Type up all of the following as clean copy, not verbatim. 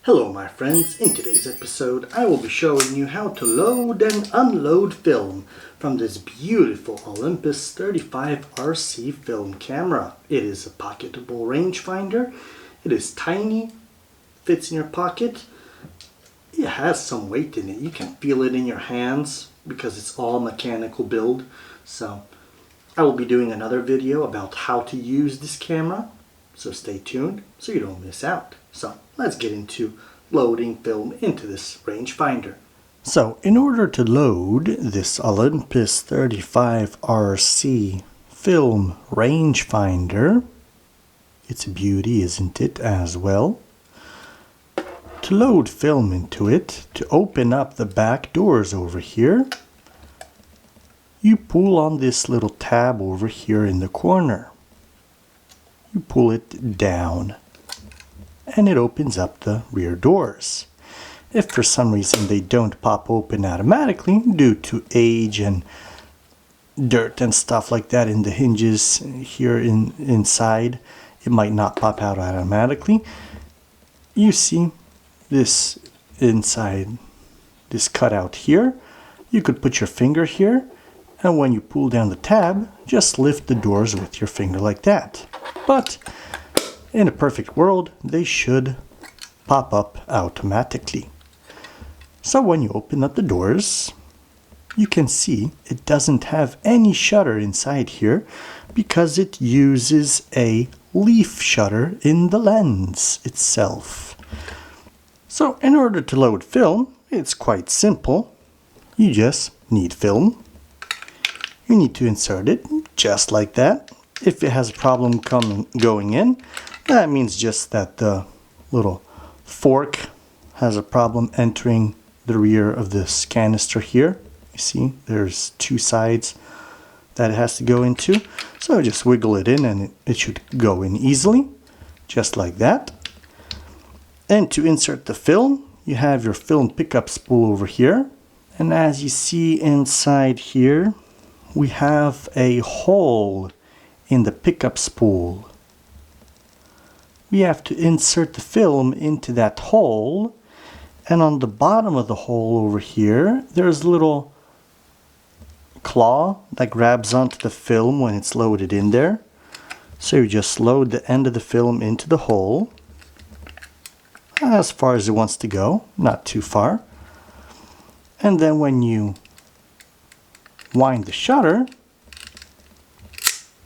Hello my friends, in today's episode I will be showing you how to load and unload film from this beautiful Olympus 35 RC film camera. It is a pocketable rangefinder, it is tiny, fits in your pocket, it has some weight in it, you can feel it in your hands because it's all mechanical build. So I will be doing another video about how to use this camera, so stay tuned so you don't miss out. So let's get into loading film into this rangefinder. So in order to load this Olympus 35 RC film rangefinder, it's a beauty, isn't it, as well? To load film into it, to open up the back doors over here, you pull on this little tab over here in the corner. You pull it down and it opens up the rear doors. If for some reason they don't pop open automatically due to age and dirt and stuff like that in the hinges here inside, it might not pop out automatically. You see this inside, this cutout here. You could put your finger here, and when you pull down the tab, just lift the doors with your finger like that. But in a perfect world, they should pop up automatically. So when you open up the doors, you can see it doesn't have any shutter inside here because it uses a leaf shutter in the lens itself. So in order to load film, it's quite simple. You just need film. You need to insert it just like that. If it has a problem going in, that means just that the little fork has a problem entering the rear of this canister here. You see, there's two sides that it has to go into. So just wiggle it in and it should go in easily, just like that. And to insert the film, you have your film pickup spool over here. And as you see inside here, we have a hole in the pickup spool. We have to insert the film into that hole, and on the bottom of the hole over here there's a little claw that grabs onto the film when it's loaded in there. So you just load the end of the film into the hole as far as it wants to go, not too far, and then when you wind the shutter,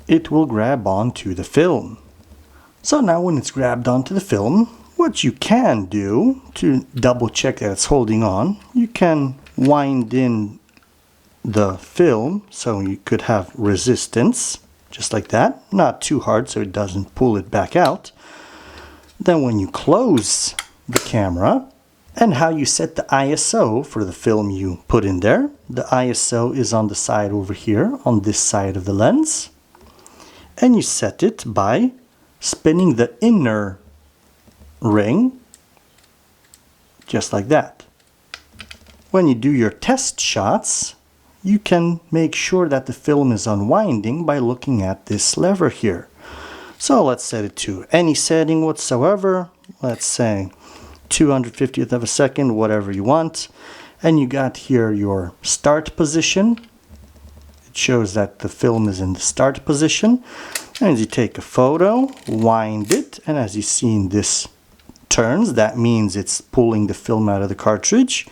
it will grab onto the film. So now when it's grabbed onto the film, what you can do to double check that it's holding on, you can wind in the film so you could have resistance, just like that. Not too hard so it doesn't pull it back out. Then when you close the camera, and how you set the ISO for the film you put in there. The ISO is on the side over here, on this side of the lens. And you set it by spinning the inner ring, just like that. When you do your test shots, you can make sure that the film is unwinding by looking at this lever here. So let's set it to any setting whatsoever. Let's say 250th of a second, whatever you want. And you got here your start position. It shows that the film is in the start position. And you take a photo, wind it, and as you see in this turns, that means it's pulling the film out of the cartridge.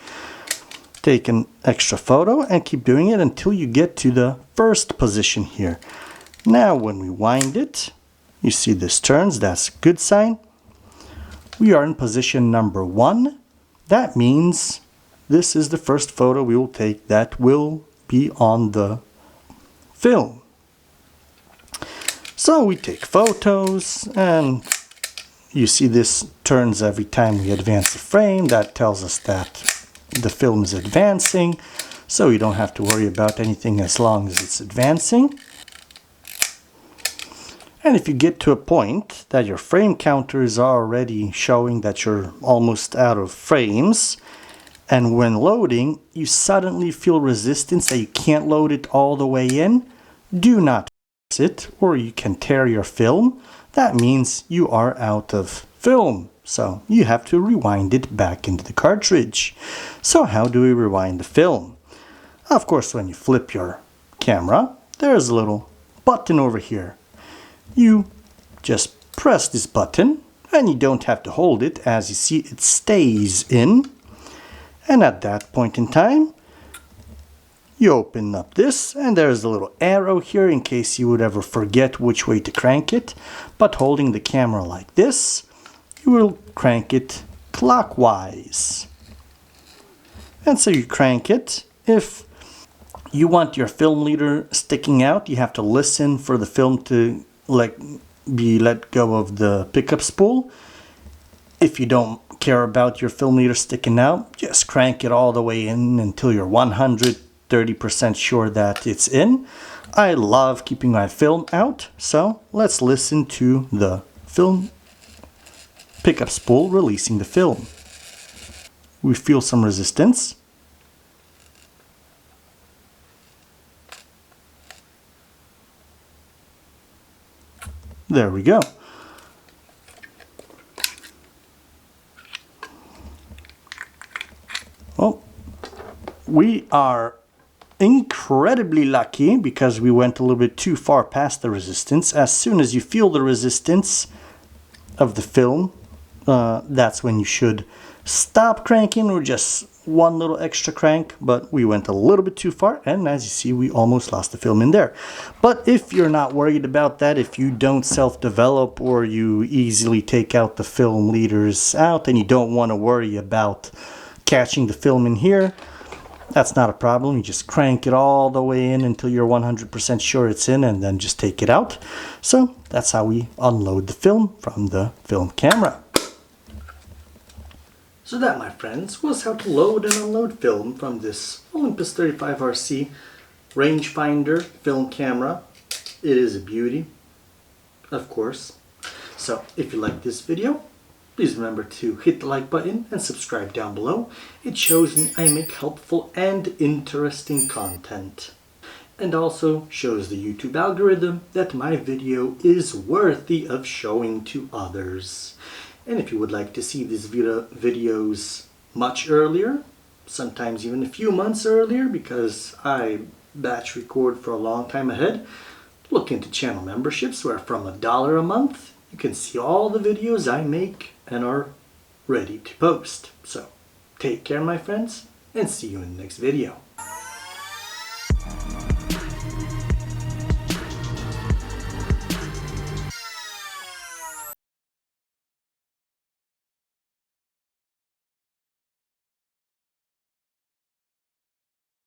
Take an extra photo and keep doing it until you get to the first position here. Now when we wind it, you see this turns, that's a good sign. We are in position number 1. That means this is the first photo we will take that will be on the film. So we take photos, and you see this turns every time we advance the frame. That tells us that the film is advancing, so you don't have to worry about anything as long as it's advancing. And if you get to a point that your frame counter is already showing that you're almost out of frames, and when loading you suddenly feel resistance that you can't load it all the way in, do not it or you can tear your film. That means you are out of film. So you have to rewind it back into the cartridge. So how do we rewind the film? Of course, when you flip your camera, there's a little button over here. You just press this button, and you don't have to hold it. As you see, it stays in. And at that point in time, you open up this, and there's a little arrow here in case you would ever forget which way to crank it. But holding the camera like this, you will crank it clockwise. And so you crank it. If you want your film leader sticking out, you have to listen for the film to be let go of the pickup spool. If you don't care about your film leader sticking out, just crank it all the way in until you're 130% sure that it's in. I love keeping my film out, so let's listen to the film pickup spool releasing the film. We feel some resistance. There we go. Well, we are incredibly lucky because we went a little bit too far past the resistance. As soon as you feel the resistance of the film, that's when you should stop cranking, or just one little extra crank. But we went a little bit too far, and as you see, we almost lost the film in there. But if you're not worried about that, if you don't self-develop, or you easily take out the film leaders out and you don't want to worry about catching the film in here, that's not a problem. You just crank it all the way in until you're 100% sure it's in, and then just take it out. So that's how we unload the film from the film camera. So that, my friends, was how to load and unload film from this Olympus 35 RC Rangefinder Film Camera. It is a beauty, of course. So if you like this video, please remember to hit the like button and subscribe down below. It shows me I make helpful and interesting content. And also shows the YouTube algorithm that my video is worthy of showing to others. And if you would like to see these videos much earlier, sometimes even a few months earlier, because I batch record for a long time ahead, look into channel memberships, where from $1 a month, you can see all the videos I make and are ready to post. So take care, my friends, and see you in the next video.